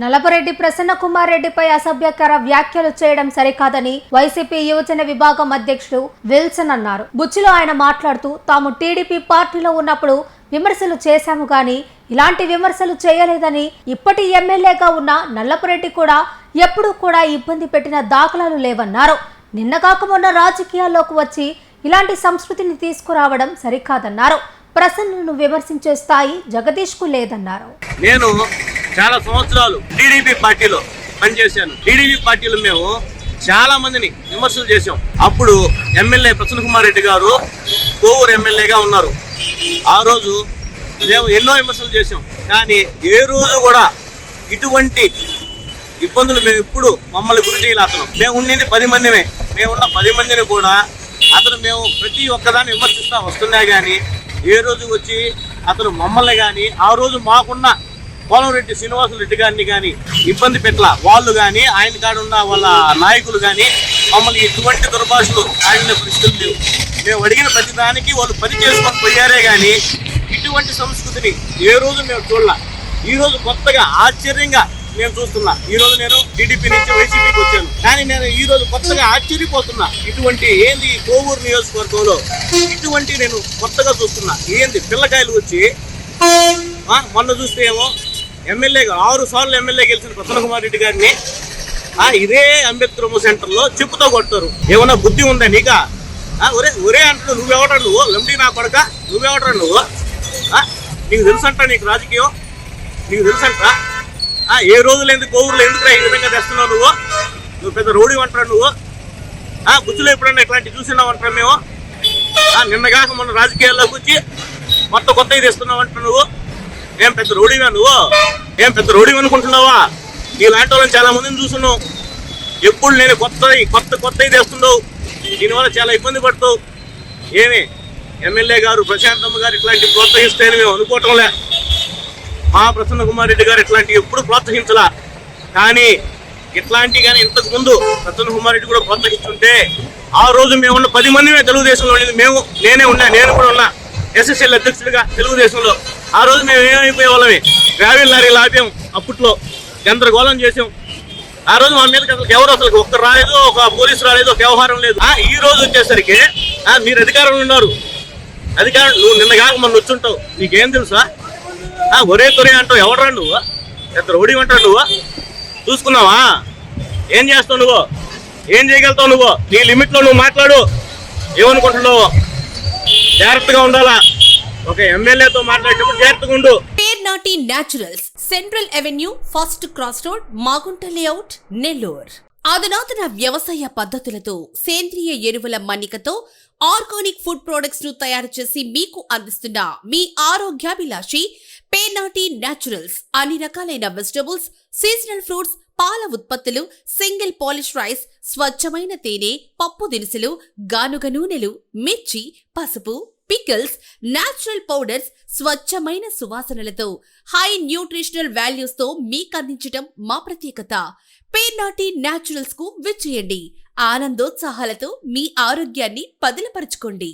నల్లపురెడ్డి ప్రసన్న కుమార్ రెడ్డిపై అసభ్యకర వ్యాఖ్యలు చేయడం సరికాదని వైసీపీ యువజన విభాగం అధ్యక్షుడు విల్సన్ అన్నారు. బుచ్చిలో ఆయన మాట్లాడుతూ తాము టీడీపీ పార్టీలో ఉన్నప్పుడు విమర్శలు చేశాము గాని ఇలాంటి విమర్శలు చేయలేదని, ఇప్పటి ఎమ్మెల్యేగా ఉన్న నల్లపురెడ్డి కూడా ఎప్పుడూ కూడా ఇబ్బంది పెట్టిన దాఖలాలు లేవన్నారు. నిన్నగాక మొన్న రాజకీయాల్లోకి వచ్చి ఇలాంటి సంస్కృతిని తీసుకురావడం సరికాదన్నారు. ప్రసన్నను విమర్శించే స్థాయి జగదీష్ కు లేదన్నారు. నేను చాలా సంవత్సరాలు టీడీపీ పార్టీలో పనిచేశాను. టీడీపీ పార్టీలో మేము చాలా మందిని విమర్శలు చేశాం. అప్పుడు ఎమ్మెల్యే ప్రసన్న కుమార్ రెడ్డి గారు కోవూరు ఎమ్మెల్యేగా ఉన్నారు. ఆ రోజు మేము ఎన్నో విమర్శలు చేశాం. కానీ ఏ రోజు కూడా ఇటువంటి ఇబ్బందులు మేము ఇప్పుడు మమ్మల్ని గురి చేయాలి. అతను మేము ఉండేది 10 మందిమే. మేమున్న 10 మందిని కూడా అతను మేము ప్రతి ఒక్కదాన్ని విమర్శిస్తూ వస్తున్నా కానీ ఏ రోజు వచ్చి అతను మమ్మల్ని కానీ ఆ రోజు మాకున్న పోలంరెడ్డి శ్రీనివాసులు రెడ్డి గారిని కానీ ఇబ్బంది పెట్టలా. వాళ్ళు కానీ ఆయన కాడ ఉన్న వాళ్ళ నాయకులు కానీ మమ్మల్ని ఇటువంటి దుర్భాషలు ఆడిన పరిస్థితులు లేవు. మేము అడిగిన ప్రతి దానికి వాళ్ళు పని చేసుకొని పోయారే కానీ ఇటువంటి సంస్కృతిని ఏ రోజు మేము చూడలా. ఈరోజు కొత్తగా ఆశ్చర్యంగా నేను చూస్తున్నా. ఈ రోజు నేను టీడీపీ నుంచి వైసీపీకి వచ్చాను, కానీ నేను ఈ రోజు కొత్తగా ఆశ్చర్యపోతున్నా. ఇటువంటి ఏంది కోవూరు నియోజకవర్గంలో ఇటువంటి నేను కొత్తగా చూస్తున్నా. ఏంది పిల్లకాయలు వచ్చి మొన్న చూస్తే ఏమో ఎమ్మెల్యేగా 6 సార్లు ఎమ్మెల్యే గెలిచిన ప్రసన్న కుమార్ రెడ్డి గారిని ఇదే అంబేద్కర్ సెంటర్లో చెప్పుతో కొడతారు. ఏమన్నా బుద్ధి ఉందా నీకా? ఒరే అంటాడు. నువ్వెవడా నువ్వు? లంబడి నా కొడక, నువ్వెవడా నువ్వు? నీకు తెలుసంట నీకు రాజకీయం? నీకు తెలుసంట? ఏ రోజులు ఎందుకు కోవూరులో ఎందుకు ఈ విధంగా తెస్తున్నావు నువ్వు పెద్ద రోడ్డు అంటాడు నువ్వు. బుచ్చులో ఎప్పుడన్నా ఇట్లాంటి చూసినావు అంటారు మేము. నిన్నగాక మొన్న రాజకీయాల్లోకి వచ్చి కొత్తవి తెస్తున్నావు అంటారు నువ్వు. ఏం పెద్ద రోడ్డుగా నువ్వు? ఏం పెద్ద రోడ్డు అనుకుంటున్నావా? ఇలాంటి వాళ్ళని చాలా మందిని చూస్తున్నావు. ఎప్పుడు నేను కొత్తవి తెస్తున్నావు. దీనివల్ల చాలా ఇబ్బంది పడుతావు. ఏమి ఎమ్మెల్యే గారు ప్రశాంతమ్మ గారు ఇట్లాంటి ప్రోత్సహిస్తే మేము అనుకోవటంలే. మా ప్రసన్న కుమార్ రెడ్డి గారు ఇట్లాంటివి ఎప్పుడు ప్రోత్సహించలా. కానీ ఇట్లాంటివి కానీ ఇంతకు ముందు ప్రసన్న కుమార్ రెడ్డి కూడా ప్రోత్సహిస్తుంటే ఆ రోజు మేమున్న 10 మందిమే తెలుగుదేశంలో ఉండేది. నేను కూడా ఉన్నా ఎస్ఎస్ఎల్ అధ్యక్షుడిగా తెలుగుదేశంలో. ఆ రోజు మేము ఏమైపోయే వాళ్ళమే. గ్రావెల్ లారీలు ఆపాం. అప్పట్లో గందరగోళం చేసాం. ఆ రోజు మా మీదకి అసలు ఒక్క రాలేదు, ఒక పోలీసు రాలేదు, ఒక వ్యవహారం లేదు. ఈ రోజు వచ్చేసరికి మీరు అధికారంలో ఉన్నారు. అధికారం నువ్వు నిన్నగాక మొన్న వచ్చుంటావు. నీకేం తెలుసా? ఒరే అంటావు. ఎవడరా నువ్వు? ఎంత రోడ్డు అంటావు నువ్వు? చూసుకున్నావా? ఏం చేస్తావు నువ్వు? ఏం చేయగలుగుతావు నువ్వు? నీ లిమిట్లో నువ్వు మాట్లాడు. ఏమనుకుంటున్నావు? జాగ్రత్తగా ఉండాలా. ఒక ఎమ్మెల్యేతో మాట్లాడేటప్పుడు జాగ్రత్తగా ఉండు. Pernati naturals, central avenue, first cross road, Magunta layout, Nellore. అధునాతన వ్యవసాయ పద్ధతులతో సేంద్రియ ఎరువుల మన్నికతో ఆర్గానిక్ ఫుడ్ ప్రొడక్ట్స్ ను తయారు చేసి మీకు అందిస్తున్న మీ ఆరోగ్యాభిలాషి పేర్నాటి న్యాచురల్స్. అన్ని రకాలైన వెజిటబుల్స్, సీజనల్ ఫ్రూట్స్, పాల ఉత్పత్తులు, సింగిల్ పాలిష్ రైస్, స్వచ్ఛమైన తేనె, పప్పు దినుసులు, గానుగ నూనెలు, మిర్చి, పసుపు, పికిల్స్, న్యాచురల్ పౌడర్స్, స్వచ్ఛమైన సువాసనలతో హై న్యూట్రిషనల్ వాల్యూస్ తో మీకందించటం మా ప్రత్యేకత. పేర్నాటి న్యాచురల్స్ కు విచ్చేయండి. ఆనందోత్సాహాలతో మీ ఆరోగ్యాన్ని పదిలపరచుకోండి.